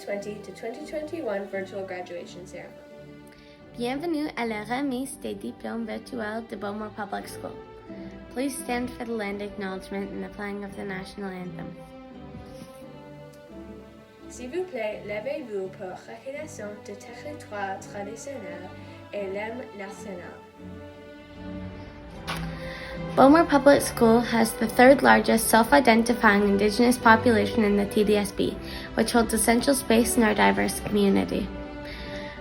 2020 to 2021 virtual graduation ceremony. Bienvenue à la remise des diplômes virtuels de Bowmore Public School. Please stand for the land acknowledgement and the playing of the national anthem. S'il vous plaît, levez-vous pour reconnaissance du territoire traditionnel et l'hymne national. Bowmore Public School has the third largest self-identifying Indigenous population in the TDSB, which holds essential space in our diverse community.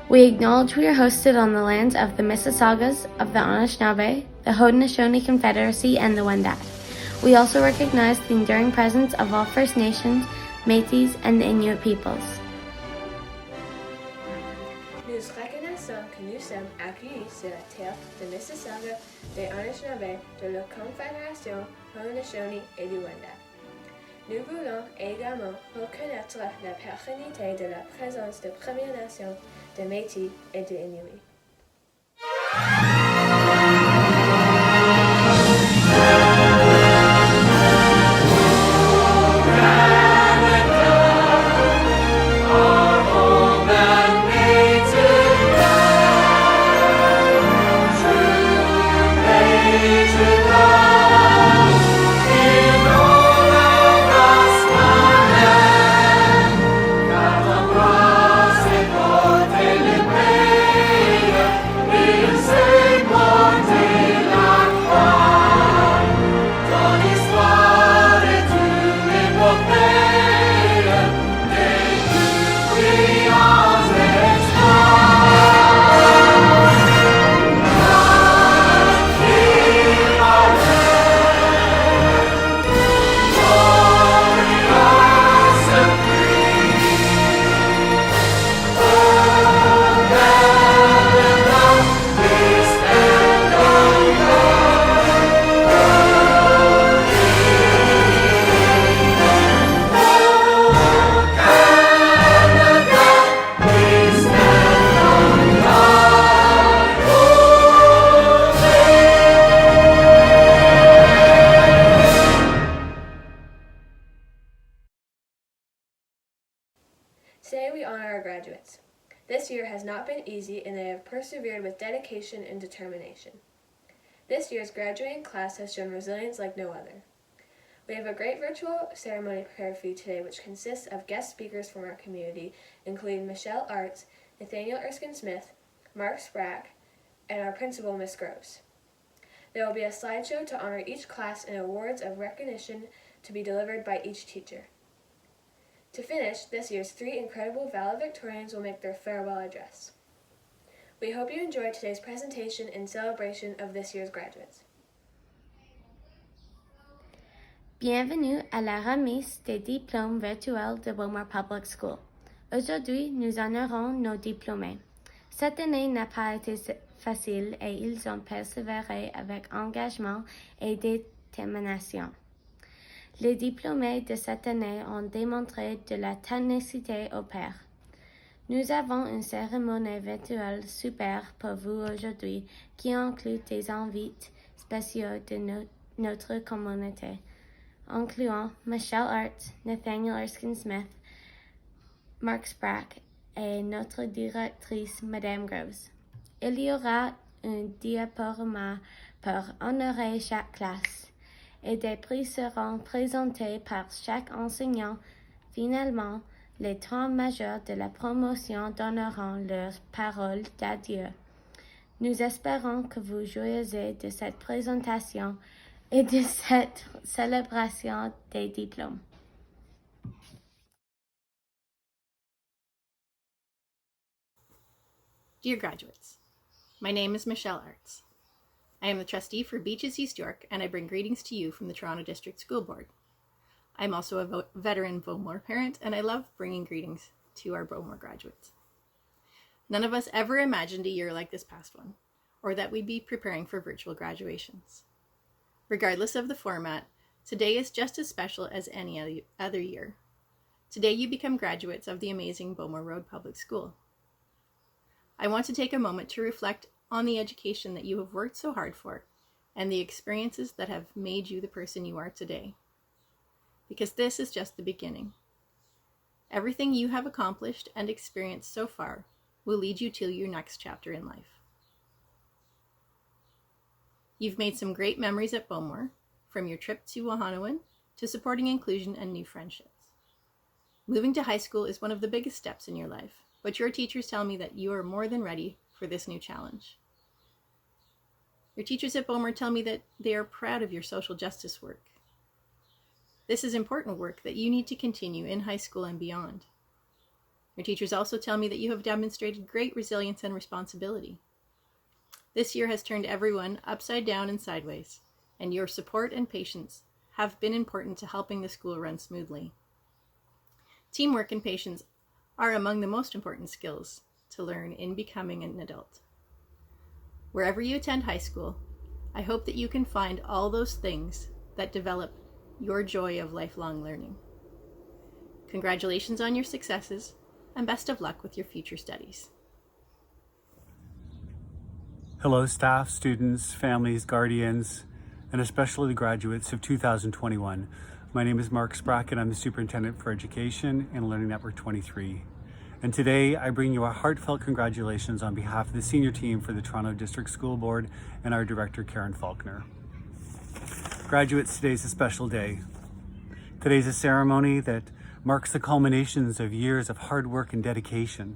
We acknowledge we are hosted on the lands of the Mississaugas, of the Anishinaabe, the Haudenosaunee Confederacy, and the Wendat. We also recognize the enduring presence of all First Nations, Métis, and the Inuit peoples. Nous reconnaissons que nous sommes accueillis sur la terre de Mississauga, des Anishinaabe, de la Confédération Haudenosaunee et du Wendat. Nous voulons également reconnaître la pérennité de la présence de Premières Nations, de Métis et de Inuits. Today we honor our graduates. This year has not been easy and they have persevered with dedication and determination. This year's graduating class has shown resilience like no other. We have a great virtual ceremony prepared for you today which consists of guest speakers from our community, including Michelle Arts, Nathaniel Erskine-Smith, Mark Sprack, and our principal, Miss Groves. There will be a slideshow to honor each class and awards of recognition to be delivered by each teacher. To finish, this year's 3 incredible valedictorians will make their farewell address. We hope you enjoyed today's presentation in celebration of this year's graduates. Bienvenue à la remise des diplômes virtuels de Bowmore Public School. Aujourd'hui, nous honorons nos diplômés. Cette année n'a pas été facile et ils ont persévéré avec engagement et détermination. Les diplômés de cette année ont démontré de la ténacité au pair. Nous avons une cérémonie virtuelle super pour vous aujourd'hui qui inclut des invités spéciaux de notre communauté, incluant Michelle Arts, Nathaniel Erskine-Smith, Mark Sprack et notre directrice, Madame Groves. Il y aura un diaporama pour honorer chaque classe et des prix seront présentés par chaque enseignant. Finalement, les 3 majeurs de la promotion donneront leurs paroles d'adieu. Nous espérons que vous jouirez de cette présentation et de cette célébration des diplômes. Dear graduates, my name is Michelle Arts. I am the trustee for Beaches East York, and I bring greetings to you from the Toronto District School Board. I'm also a veteran Bowmore parent, and I love bringing greetings to our Bowmore graduates. None of us ever imagined a year like this past one, or that we'd be preparing for virtual graduations. Regardless of the format, today is just as special as any other year. Today you become graduates of the amazing Bowmore Road Public School. I want to take a moment to reflect on the education that you have worked so hard for and the experiences that have made you the person you are today. Because this is just the beginning. Everything you have accomplished and experienced so far will lead you to your next chapter in life. You've made some great memories at Bowmore, from your trip to Wahanawan to supporting inclusion and new friendships. Moving to high school is one of the biggest steps in your life, but your teachers tell me that you are more than ready for this new challenge. Your teachers at Bowmore tell me that they are proud of your social justice work. This is important work that you need to continue in high school and beyond. Your teachers also tell me that you have demonstrated great resilience and responsibility. This year has turned everyone upside down and sideways, and your support and patience have been important to helping the school run smoothly. Teamwork and patience are among the most important skills to learn in becoming an adult. Wherever you attend high school, I hope that you can find all those things that develop your joy of lifelong learning. Congratulations on your successes, and best of luck with your future studies. Hello, staff, students, families, guardians, and especially the graduates of 2021. My name is Mark Sprackett. I'm the Superintendent for Education and Learning Network 23. And today I bring you a heartfelt congratulations on behalf of the senior team for the Toronto District School Board and our director, Karen Faulkner. Graduates, today's a special day. Today's a ceremony that marks the culminations of years of hard work and dedication.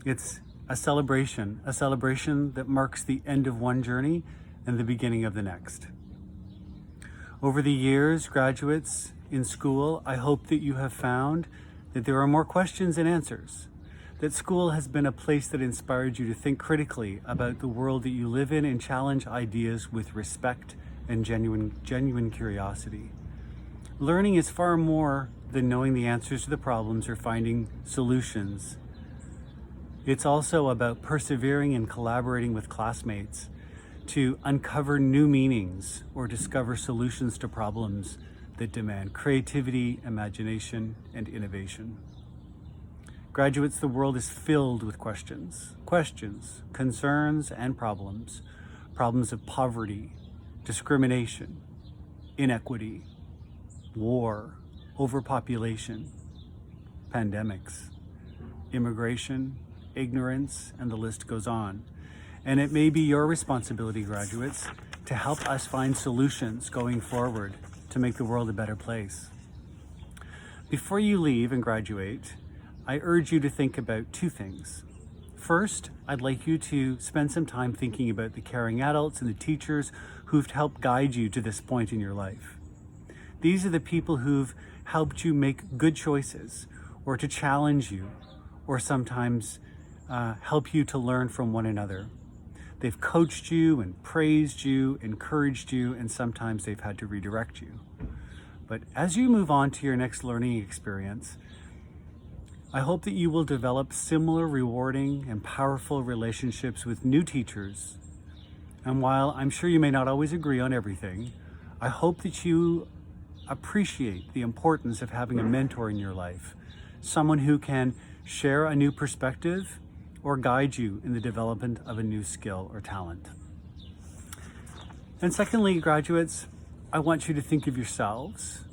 It's a celebration that marks the end of one journey and the beginning of the next. Over the years, graduates in school, I hope that you have found that there are more questions than answers, that school has been a place that inspired you to think critically about the world that you live in and challenge ideas with respect and genuine curiosity. Learning is far more than knowing the answers to the problems or finding solutions. It's also about persevering and collaborating with classmates to uncover new meanings or discover solutions to problems that demand creativity, imagination, and innovation. Graduates, the world is filled with questions, concerns, and problems of poverty, discrimination, inequity, war, overpopulation, pandemics, immigration, ignorance, and the list goes on. And it may be your responsibility, graduates, to help us find solutions going forward to make the world a better place. Before you leave and graduate, I urge you to think about two things. First, I'd like you to spend some time thinking about the caring adults and the teachers who've helped guide you to this point in your life. These are the people who've helped you make good choices, or to challenge you, or sometimes help you to learn from one another. They've coached you and praised you, encouraged you, and sometimes they've had to redirect you. But as you move on to your next learning experience, I hope that you will develop similar rewarding and powerful relationships with new teachers. And while I'm sure you may not always agree on everything, I hope that you appreciate the importance of having a mentor in your life, someone who can share a new perspective or guide you in the development of a new skill or talent. And secondly, graduates, I want you to think of yourselves,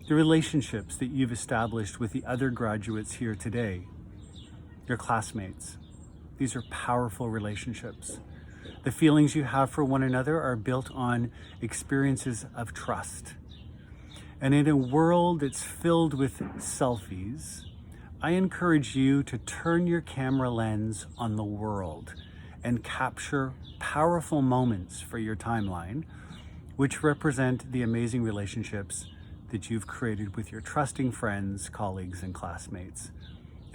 the relationships that you've established with the other graduates here today, your classmates. These are powerful relationships. The feelings you have for one another are built on experiences of trust. And in a world that's filled with selfies, I encourage you to turn your camera lens on the world and capture powerful moments for your timeline, which represent the amazing relationships that you've created with your trusting friends, colleagues, and classmates.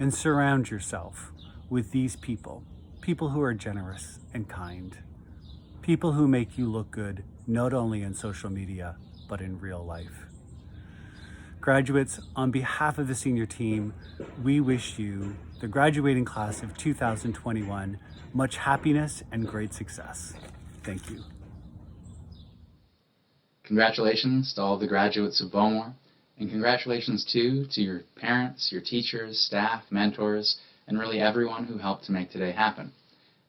And surround yourself with these people who are generous and kind, people who make you look good, not only in social media, but in real life. Graduates, on behalf of the senior team, we wish you, the graduating class of 2021, much happiness and great success. Thank you. Congratulations to all the graduates of Bowmore, and congratulations too to your parents, your teachers, staff, mentors, and really everyone who helped to make today happen.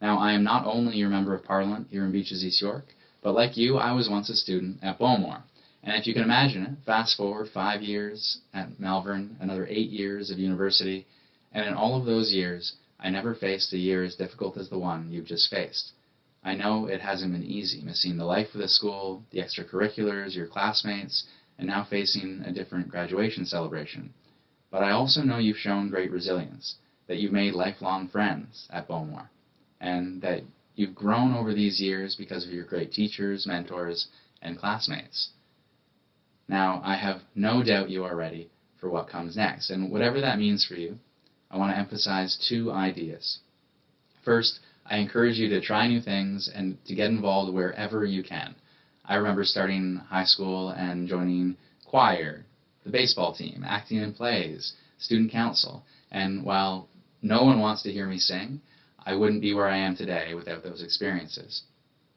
Now, I am not only your Member of Parliament here in Beaches East York, but like you, I was once a student at Bowmore. And if you can imagine it, fast forward 5 years at Malvern, another 8 years of university, and in all of those years, I never faced a year as difficult as the one you've just faced. I know it hasn't been easy, missing the life of the school, the extracurriculars, your classmates, and now facing a different graduation celebration. But I also know you've shown great resilience, that you've made lifelong friends at Bowmore, and that you've grown over these years because of your great teachers, mentors, and classmates. Now, I have no doubt you are ready for what comes next, and whatever that means for you, I want to emphasize 2 ideas. First, I encourage you to try new things and to get involved wherever you can. I remember starting high school and joining choir, the baseball team, acting in plays, student council, and while no one wants to hear me sing, I wouldn't be where I am today without those experiences.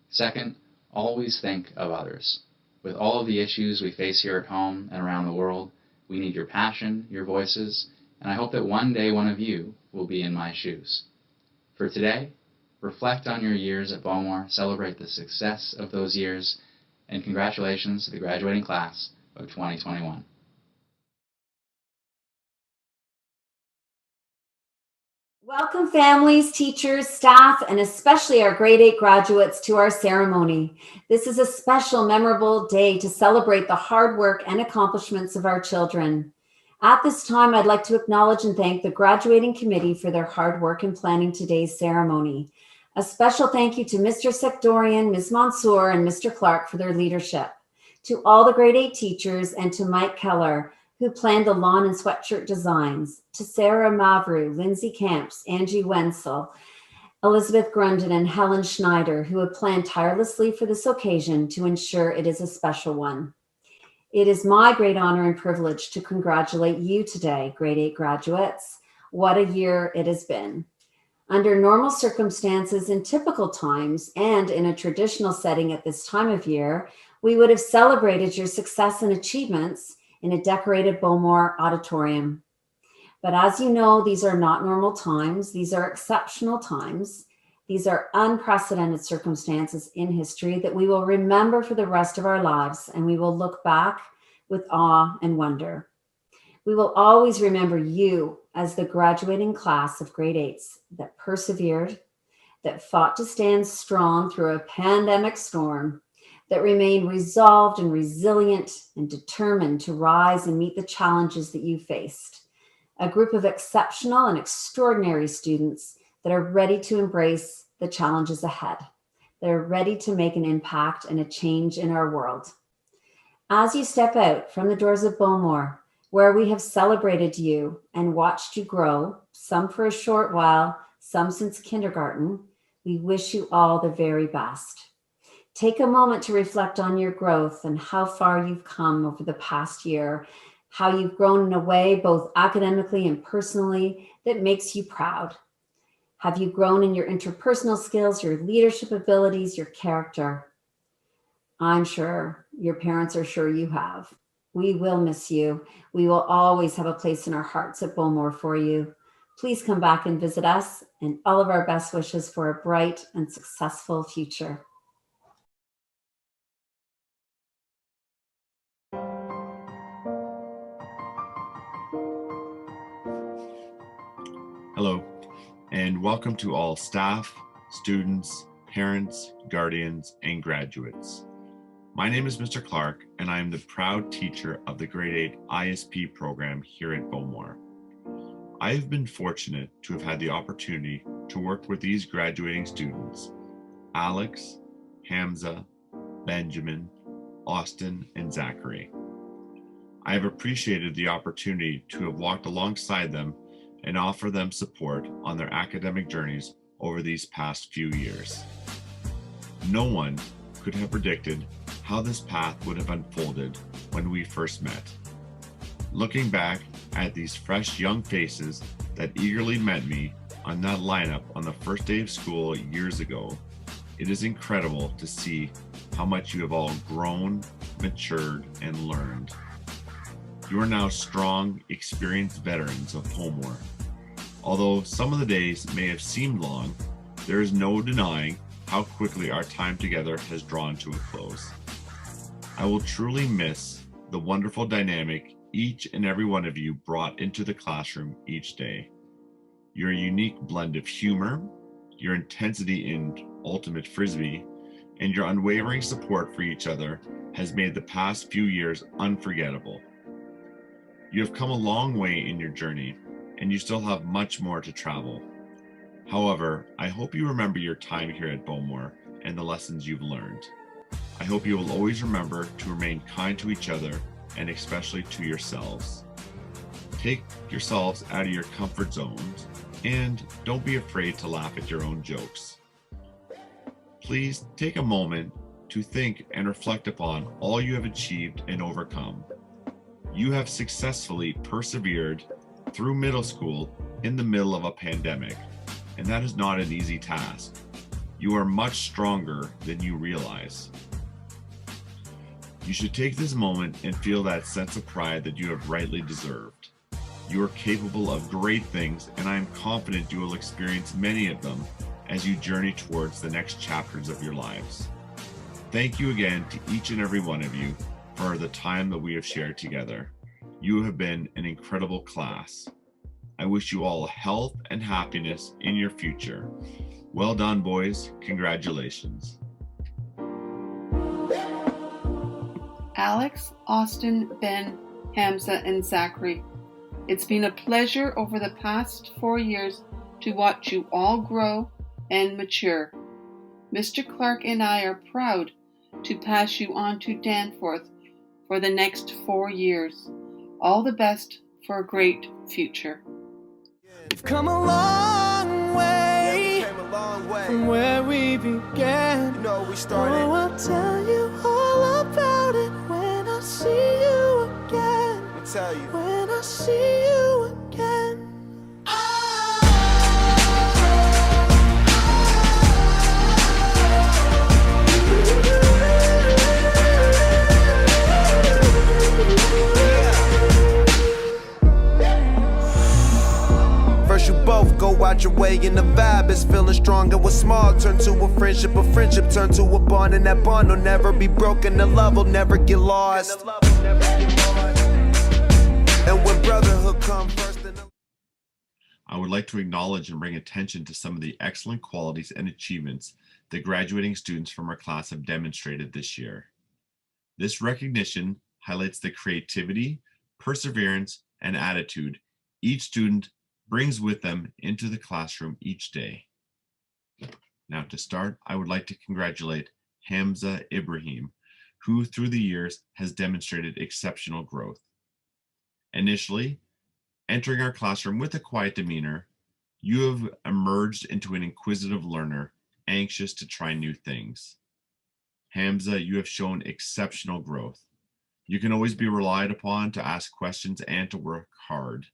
Second, always think of others. With all of the issues we face here at home and around the world, we need your passion, your voices, and I hope that one day one of you will be in my shoes. For today, reflect on your years at Bowmore, celebrate the success of those years, and congratulations to the graduating class of 2021. Welcome families, teachers, staff, and especially our grade 8 graduates to our ceremony. This is a special, memorable day to celebrate the hard work and accomplishments of our children. At this time, I'd like to acknowledge and thank the graduating committee for their hard work in planning today's ceremony. A special thank you to Mr. Sekdorian, Ms. Mansour, and Mr. Clark for their leadership. To all the grade 8 teachers and to Mike Keller, who planned the lawn and sweatshirt designs, to Sarah Mavru, Lindsay Camps, Angie Wenzel, Elizabeth Grunden, and Helen Schneider, who have planned tirelessly for this occasion to ensure it is a special one. It is my great honor and privilege to congratulate you today, grade 8 graduates. What a year it has been. Under normal circumstances in typical times and in a traditional setting at this time of year, we would have celebrated your success and achievements in a decorated Bowmore auditorium. But as you know, these are not normal times. These are exceptional times. These are unprecedented circumstances in history that we will remember for the rest of our lives, and we will look back with awe and wonder. We will always remember you as the graduating class of grade 8s that persevered, that fought to stand strong through a pandemic storm, that remain resolved and resilient and determined to rise and meet the challenges that you faced. A group of exceptional and extraordinary students that are ready to embrace the challenges ahead. They're ready to make an impact and a change in our world. As you step out from the doors of Bowmore, where we have celebrated you and watched you grow, some for a short while, some since kindergarten, we wish you all the very best. Take a moment to reflect on your growth and how far you've come over the past year, how you've grown in a way both academically and personally that makes you proud. Have you grown in your interpersonal skills, your leadership abilities, your character? I'm sure your parents are sure you have. We will miss you. We will always have a place in our hearts at Bowmore for you. Please come back and visit us, and all of our best wishes for a bright and successful future. Hello, and welcome to all staff, students, parents, guardians, and graduates. My name is Mr. Clark, and I am the proud teacher of the grade 8 ISP program here at Bowmore. I have been fortunate to have had the opportunity to work with these graduating students, Alex, Hamza, Benjamin, Austin, and Zachary. I have appreciated the opportunity to have walked alongside them and offer them support on their academic journeys over these past few years. No one could have predicted how this path would have unfolded when we first met. Looking back at these fresh young faces that eagerly met me on that lineup on the first day of school years ago, it is incredible to see how much you have all grown, matured, and learned. You are now strong, experienced veterans of Bowmore. Although some of the days may have seemed long, there is no denying how quickly our time together has drawn to a close. I will truly miss the wonderful dynamic each and every one of you brought into the classroom each day. Your unique blend of humor, your intensity in ultimate frisbee, and your unwavering support for each other has made the past few years unforgettable. You have come a long way in your journey, and you still have much more to travel. However, I hope you remember your time here at Bowmore and the lessons you've learned. I hope you will always remember to remain kind to each other and especially to yourselves. Take yourselves out of your comfort zones and don't be afraid to laugh at your own jokes. Please take a moment to think and reflect upon all you have achieved and overcome. You have successfully persevered through middle school in the middle of a pandemic, and that is not an easy task. You are much stronger than you realize. You should take this moment and feel that sense of pride that you have rightly deserved. You are capable of great things, and I am confident you will experience many of them as you journey towards the next chapters of your lives. Thank you again to each and every one of you for the time that we have shared together. You have been an incredible class. I wish you all health and happiness in your future. Well done, boys. Congratulations. Alex, Austin, Ben, Hamza, and Zachary. It's been a pleasure over the past 4 years to watch you all grow and mature. Mr. Clark and I are proud to pass you on to Danforth for the next 4 years. All the best for a great future. We've come a long way, from where we began. You know, we started. Oh, I'll tell you all about it when I see you again. Let me tell you. When I see you again. First you both go out your way and the vibe is feeling strong. And what's small turn to a friendship turn to a bond, and that bond will never be broken. The love will never get lost. And when brotherhood comes first, I would like to acknowledge and bring attention to some of the excellent qualities and achievements that graduating students from our class have demonstrated this year. This recognition highlights the creativity, perseverance, and attitude each student brings with them into the classroom each day. Now to start, I would like to congratulate Hamza Ibrahim, who through the years has demonstrated exceptional growth. Initially, entering our classroom with a quiet demeanor, you have emerged into an inquisitive learner, anxious to try new things. Hamza, you have shown exceptional growth. You can always be relied upon to ask questions and to work hard.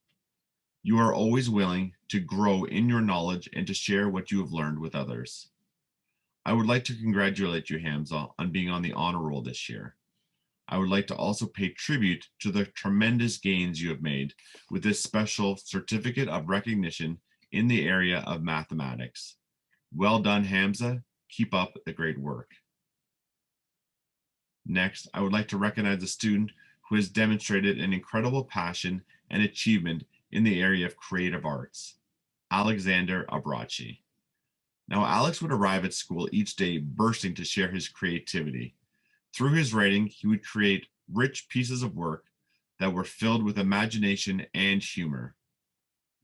You are always willing to grow in your knowledge and to share what you have learned with others. I would like to congratulate you, Hamza, on being on the honor roll this year. I would like to also pay tribute to the tremendous gains you have made with this special certificate of recognition in the area of mathematics. Well done, Hamza. Keep up the great work. Next, I would like to recognize a student who has demonstrated an incredible passion and achievement in the area of creative arts, Alexander Abrachi. Now, Alex would arrive at school each day bursting to share his creativity. Through his writing, he would create rich pieces of work that were filled with imagination and humor.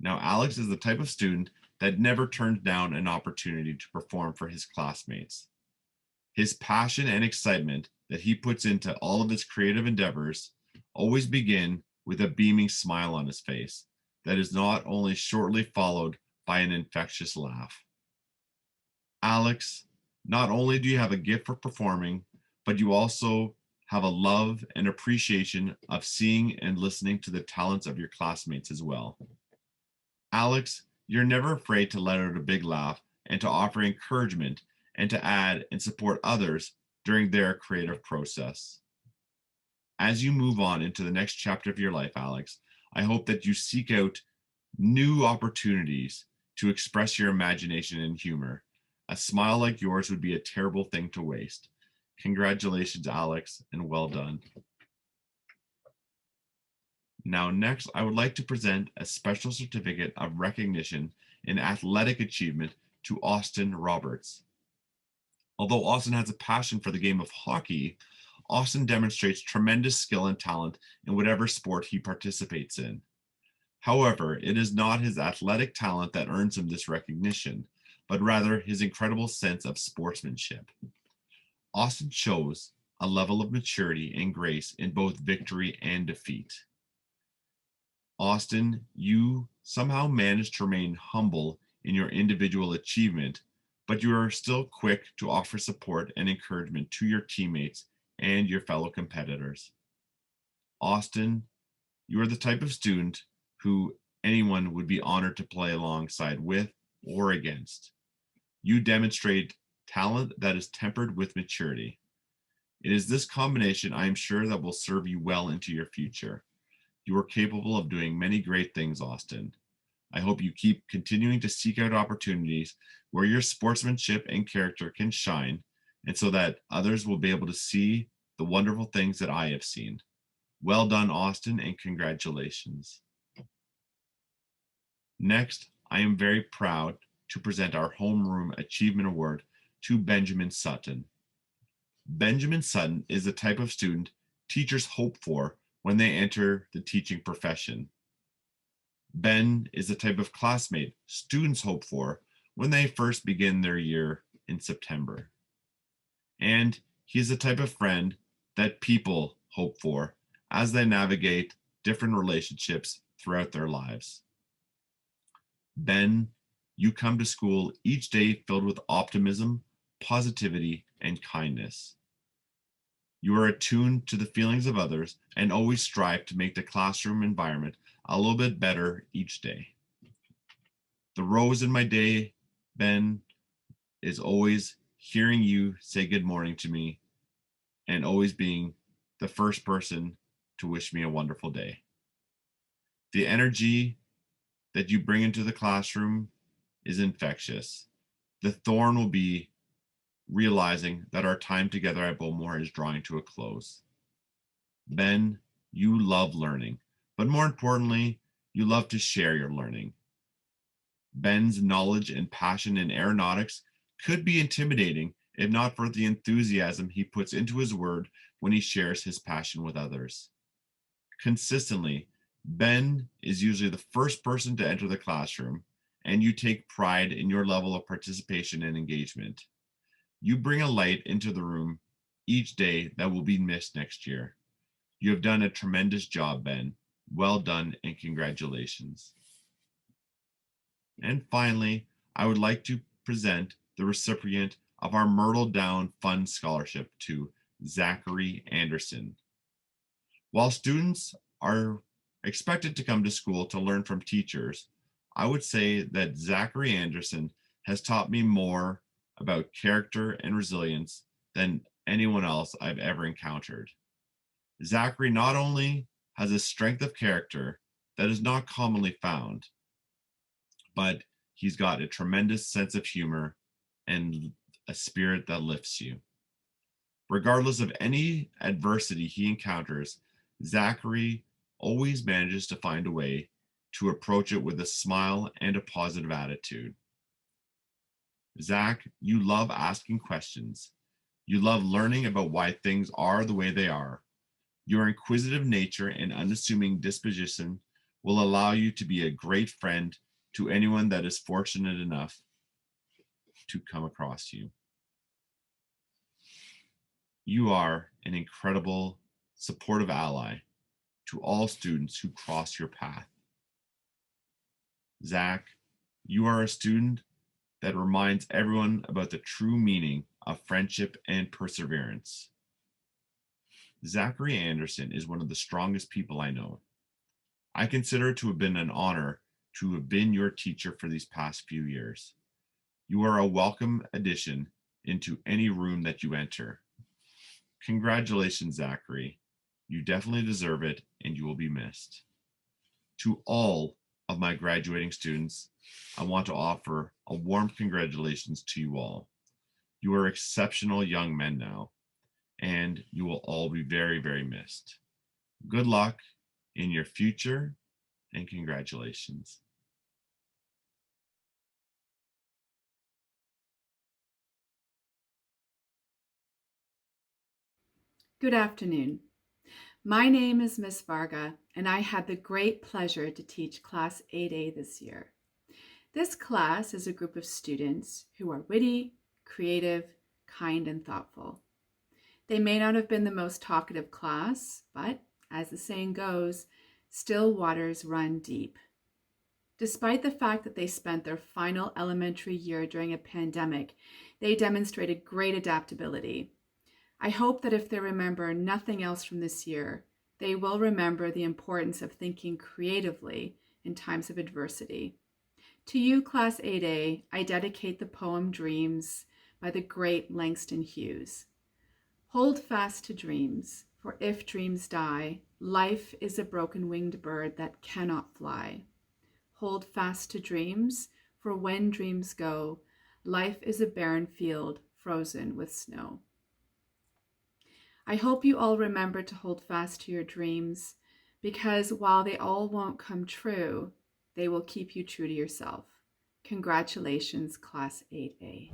Now, Alex is the type of student that never turns down an opportunity to perform for his classmates. His passion and excitement that he puts into all of his creative endeavors always begin with a beaming smile on his face that is not only shortly followed by an infectious laugh. Alex, not only do you have a gift for performing, but you also have a love and appreciation of seeing and listening to the talents of your classmates as well. Alex, you're never afraid to let out a big laugh and to offer encouragement and to add and support others during their creative process. As you move on into the next chapter of your life, Alex, I hope that you seek out new opportunities to express your imagination and humor. A smile like yours would be a terrible thing to waste. Congratulations, Alex, and well done. Now, next, I would like to present a special certificate of recognition in athletic achievement to Austin Roberts. Although Austin has a passion for the game of hockey, Austin demonstrates tremendous skill and talent in whatever sport he participates in. However, it is not his athletic talent that earns him this recognition, but rather his incredible sense of sportsmanship. Austin shows a level of maturity and grace in both victory and defeat. Austin, you somehow managed to remain humble in your individual achievement, but you are still quick to offer support and encouragement to your teammates and your fellow competitors. Austin, you are the type of student who anyone would be honored to play alongside with or against. You demonstrate talent that is tempered with maturity. It is this combination, I am sure, that will serve you well into your future. You are capable of doing many great things, Austin. I hope you keep continuing to seek out opportunities where your sportsmanship and character can shine, and so that others will be able to see the wonderful things that I have seen. Well done, Austin, and congratulations. Next, I am very proud to present our Homeroom Achievement Award to Benjamin Sutton. Benjamin Sutton is the type of student teachers hope for when they enter the teaching profession. Ben is the type of classmate students hope for when they first begin their year in September. And he is the type of friend that people hope for as they navigate different relationships throughout their lives. Ben, you come to school each day filled with optimism, positivity, and kindness. You are attuned to the feelings of others and always strive to make the classroom environment a little bit better each day. The rose in my day, Ben, is always hearing you say good morning to me and always being the first person to wish me a wonderful day. The energy that you bring into the classroom is infectious. The thorn will be realizing that our time together at Bowmore is drawing to a close. Ben, you love learning, but more importantly, you love to share your learning. Ben's knowledge and passion in aeronautics could be intimidating if not for the enthusiasm he puts into his word when he shares his passion with others. Consistently, Ben is usually the first person to enter the classroom, and you take pride in your level of participation and engagement. You bring a light into the room each day that will be missed next year. You have done a tremendous job, Ben. Well done and congratulations. And finally, I would like to present the recipient of our Myrtle Down Fund Scholarship to Zachary Anderson. While students are expected to come to school to learn from teachers, I would say that Zachary Anderson has taught me more about character and resilience than anyone else I've ever encountered. Zachary not only has a strength of character that is not commonly found, but he's got a tremendous sense of humor and a spirit that lifts you. Regardless of any adversity he encounters, Zachary always manages to find a way to approach it with a smile and a positive attitude. Zach, you love asking questions. You love learning about why things are the way they are. Your inquisitive nature and unassuming disposition will allow you to be a great friend to anyone that is fortunate enough to come across you. You are an incredible, supportive ally to all students who cross your path. Zach, you are a student that reminds everyone about the true meaning of friendship and perseverance. Zachary Anderson is one of the strongest people I know. I consider it to have been an honor to have been your teacher for these past few years. You are a welcome addition into any room that you enter. Congratulations, Zachary. You definitely deserve it, and you will be missed. To all of my graduating students, I want to offer a warm congratulations to you all. You are exceptional young men now. and you will all be very, very missed. Good luck in your future and congratulations. Good afternoon. My name is Miss Varga, and I had the great pleasure to teach Class 8A this year. This class is a group of students who are witty, creative, kind, and thoughtful. They may not have been the most talkative class, but as the saying goes, still waters run deep. Despite the fact that they spent their final elementary year during a pandemic, they demonstrated great adaptability. I hope that if they remember nothing else from this year, they will remember the importance of thinking creatively in times of adversity. To you, Class 8A, I dedicate the poem Dreams by the great Langston Hughes. Hold fast to dreams, for if dreams die, life is a broken-winged bird that cannot fly. Hold fast to dreams, for when dreams go, life is a barren field frozen with snow. I hope you all remember to hold fast to your dreams, because while they all won't come true, they will keep you true to yourself. Congratulations, Class 8A.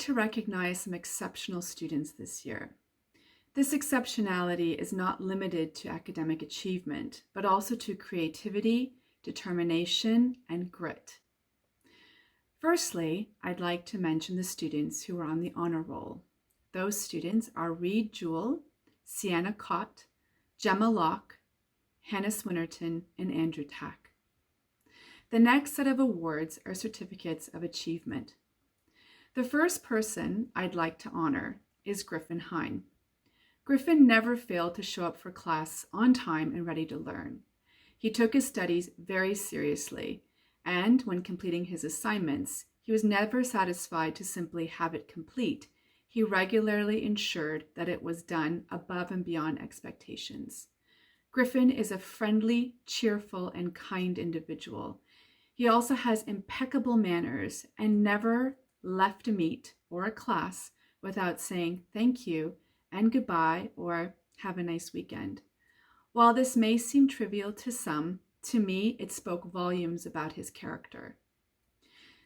To recognize some exceptional students this year. This exceptionality is not limited to academic achievement, but also to creativity, determination, and grit. Firstly, I'd like to mention the students who are on the honor roll. Those students are Reed Jewell, Sienna Cott, Gemma Locke, Hannah Swinnerton, and Andrew Tack. The next set of awards are certificates of achievement. The first person I'd like to honor is Griffin Hine. Griffin never failed to show up for class on time and ready to learn. He took his studies very seriously, and when completing his assignments, he was never satisfied to simply have it complete. He regularly ensured that it was done above and beyond expectations. Griffin is a friendly, cheerful, and kind individual. He also has impeccable manners and never left a meet or a class without saying thank you and goodbye or have a nice weekend. While this may seem trivial to some, to me it spoke volumes about his character.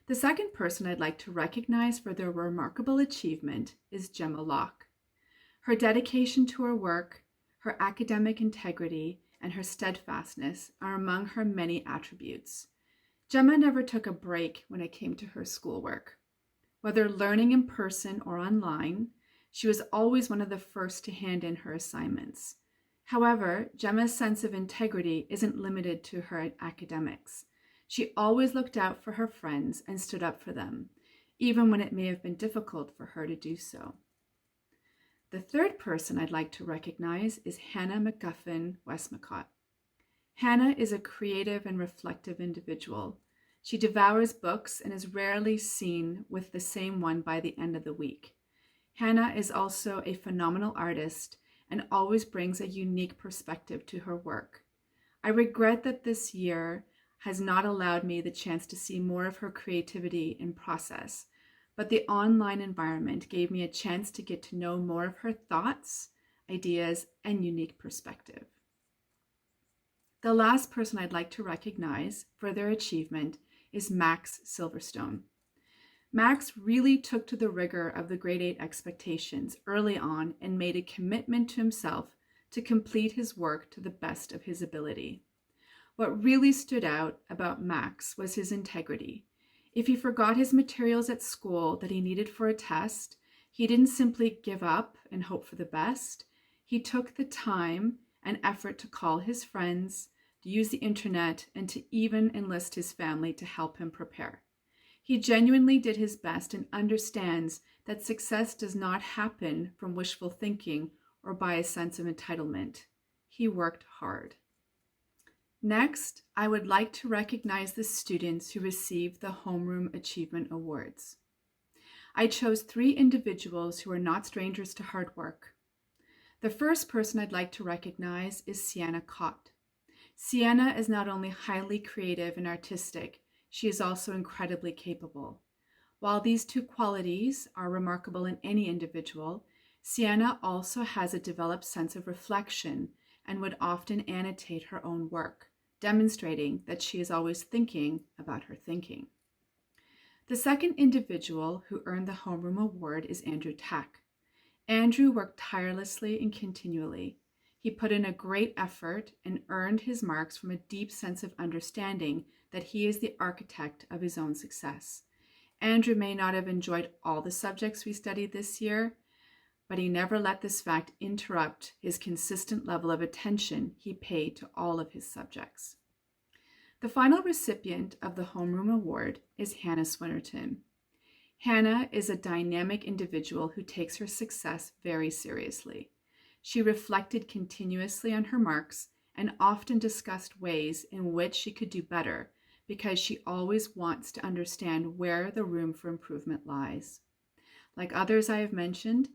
The second person I'd like to recognize for their remarkable achievement is Gemma Locke. Her dedication to her work, her academic integrity, and her steadfastness are among her many attributes. Gemma never took a break when it came to her schoolwork. Whether learning in person or online, she was always one of the first to hand in her assignments. However, Gemma's sense of integrity isn't limited to her academics. She always looked out for her friends and stood up for them, even when it may have been difficult for her to do so. The third person I'd like to recognize is Hannah McGuffin Westmacott. Hannah is a creative and reflective individual. She devours books and is rarely seen with the same one by the end of the week. Hannah is also a phenomenal artist and always brings a unique perspective to her work. I regret that this year has not allowed me the chance to see more of her creativity in process, but the online environment gave me a chance to get to know more of her thoughts, ideas, and unique perspective. The last person I'd like to recognize for their achievement is Max Silverstone. Max really took to the rigor of the grade 8 expectations early on and made a commitment to himself to complete his work to the best of his ability. What really stood out about Max was his integrity. If he forgot his materials at school that he needed for a test, he didn't simply give up and hope for the best. He took the time and effort to call his friends, to use the internet, and to even enlist his family to help him prepare. He genuinely did his best and understands that success does not happen from wishful thinking or by a sense of entitlement. He worked hard. Next, I would like to recognize the students who received the Homeroom Achievement Awards. I chose 3 individuals who are not strangers to hard work. The first person I'd like to recognize is Sienna Cott. Sienna is not only highly creative and artistic, she is also incredibly capable. While these 2 qualities are remarkable in any individual, Sienna also has a developed sense of reflection and would often annotate her own work, demonstrating that she is always thinking about her thinking. The second individual who earned the Homeroom Award is Andrew Tack. Andrew worked tirelessly and continually. He put in a great effort and earned his marks from a deep sense of understanding that he is the architect of his own success. Andrew may not have enjoyed all the subjects we studied this year, but he never let this fact interrupt his consistent level of attention he paid to all of his subjects. The final recipient of the Homeroom Award is Hannah Swinnerton. Hannah is a dynamic individual who takes her success very seriously. She reflected continuously on her marks and often discussed ways in which she could do better because she always wants to understand where the room for improvement lies. Like others I have mentioned,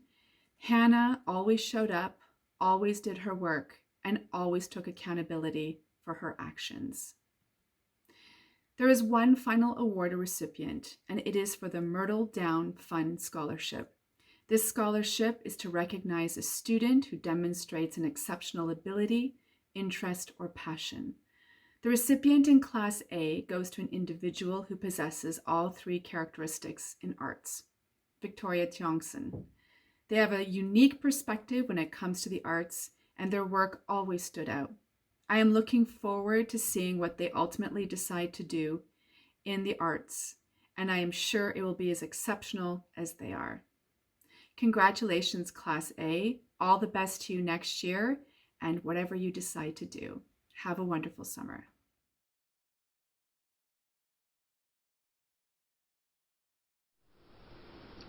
Hannah always showed up, always did her work, and always took accountability for her actions. There is one final award recipient, and it is for the Myrtle Down Fund Scholarship. This scholarship is to recognize a student who demonstrates an exceptional ability, interest, or passion. The recipient in Class A goes to an individual who possesses all 3 characteristics in arts. Victoria Tiongson. They have a unique perspective when it comes to the arts, and their work always stood out. I am looking forward to seeing what they ultimately decide to do in the arts, and I am sure it will be as exceptional as they are. Congratulations, Class A. All the best to you next year, and whatever you decide to do. Have a wonderful summer.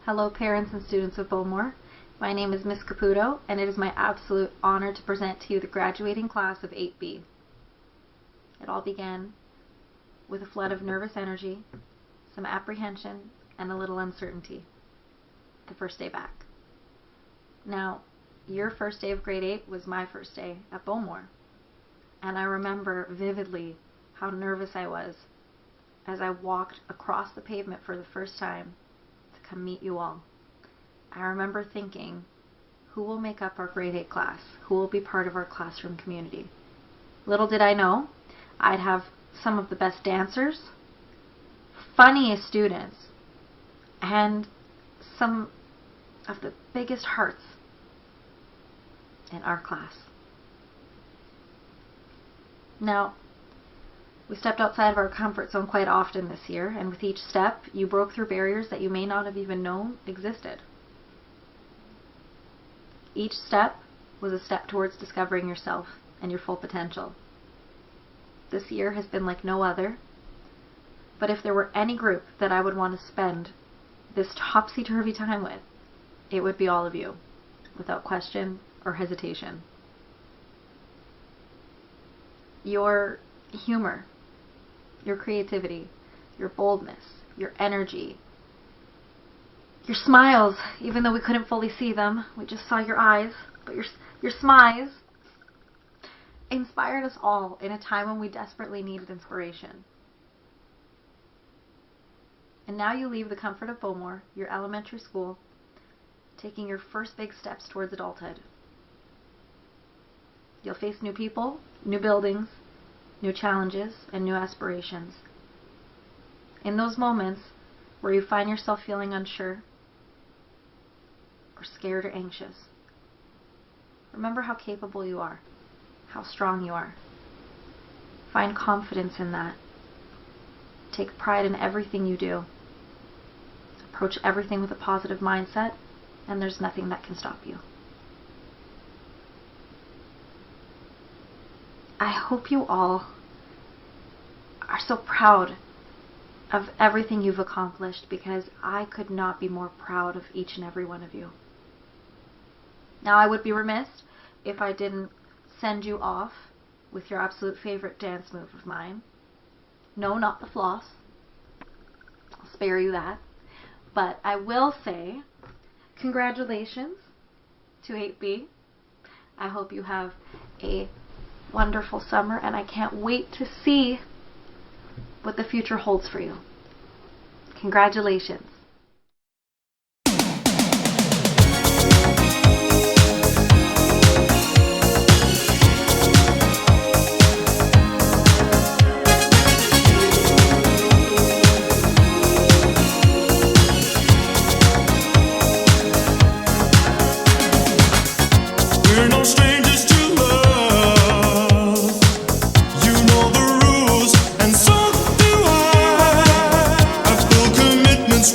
Hello, parents and students of Bowmore. My name is Miss Caputo, and it is my absolute honor to present to you the graduating class of 8B. It all began with a flood of nervous energy, some apprehension, and a little uncertainty. The first day back. Now, your first day of grade 8 was my first day at Bowmore, and I remember vividly how nervous I was as I walked across the pavement for the first time to come meet you all. I remember thinking, who will make up our grade 8 class, who will be part of our classroom community. Little did I know, I'd have some of the best dancers, funniest students, and some of the biggest hearts in our class. Now, we stepped outside of our comfort zone quite often this year, and with each step, you broke through barriers that you may not have even known existed. Each step was a step towards discovering yourself and your full potential. This year has been like no other, but if there were any group that I would want to spend this topsy-turvy time with, it would be all of you, without question or hesitation. Your humor, your creativity, your boldness, your energy, your smiles, even though we couldn't fully see them, we just saw your eyes, but your smiles inspired us all in a time when we desperately needed inspiration. And now you leave the comfort of Bowmore, your elementary school, taking your first big steps towards adulthood. You'll face new people, new buildings, new challenges, and new aspirations. In those moments where you find yourself feeling unsure, or scared or anxious, remember how capable you are, how strong you are. Find confidence in that. Take pride in everything you do. Approach everything with a positive mindset, and there's nothing that can stop you. I hope you all are so proud of everything you've accomplished, because I could not be more proud of each and every one of you. Now, I would be remiss if I didn't send you off with your absolute favorite dance move of mine. No, not the floss. I'll spare you that. But I will say congratulations to 8B. I hope you have a wonderful summer, and I can't wait to see what the future holds for you. Congratulations. We're no strangers to love. You know the rules, and so do I. Full commitments.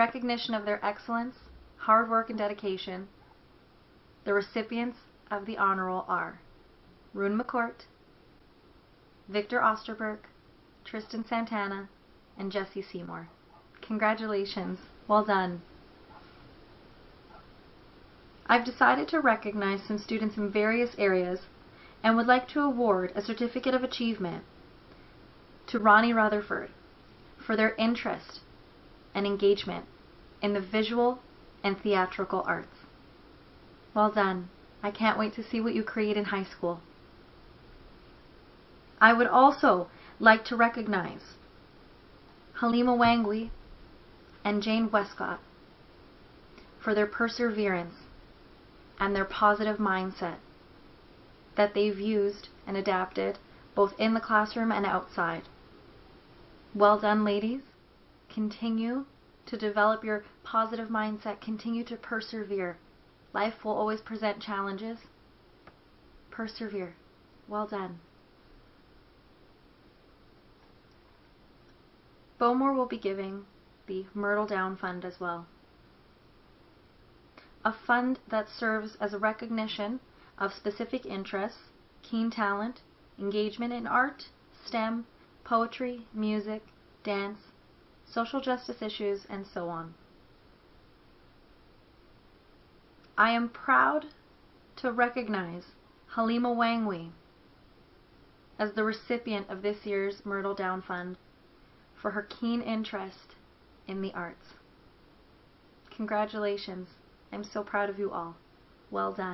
recognition of their excellence, hard work, and dedication, the recipients of the honor roll are Rune McCourt, Victor Osterberg, Tristan Santana, and Jesse Seymour. Congratulations. Well done. I've decided to recognize some students in various areas and would like to award a Certificate of Achievement to Ronnie Rutherford for their interest and engagement in the visual and theatrical arts. Well done. I can't wait to see what you create in high school. I would also like to recognize Halima Wangui and Jane Westcott for their perseverance and their positive mindset that they've used and adapted both in the classroom and outside. Well done, ladies. Continue to develop your positive mindset. Continue to persevere. Life will always present challenges. Persevere. Well done. Bowmore will be giving the Myrtle Down Fund as well. A fund that serves as a recognition of specific interests, keen talent, engagement in art, STEM, poetry, music, dance, social justice issues, and so on. I am proud to recognize Halima Wangui as the recipient of this year's Myrtle Down Fund for her keen interest in the arts. Congratulations. I'm so proud of you all. Well done.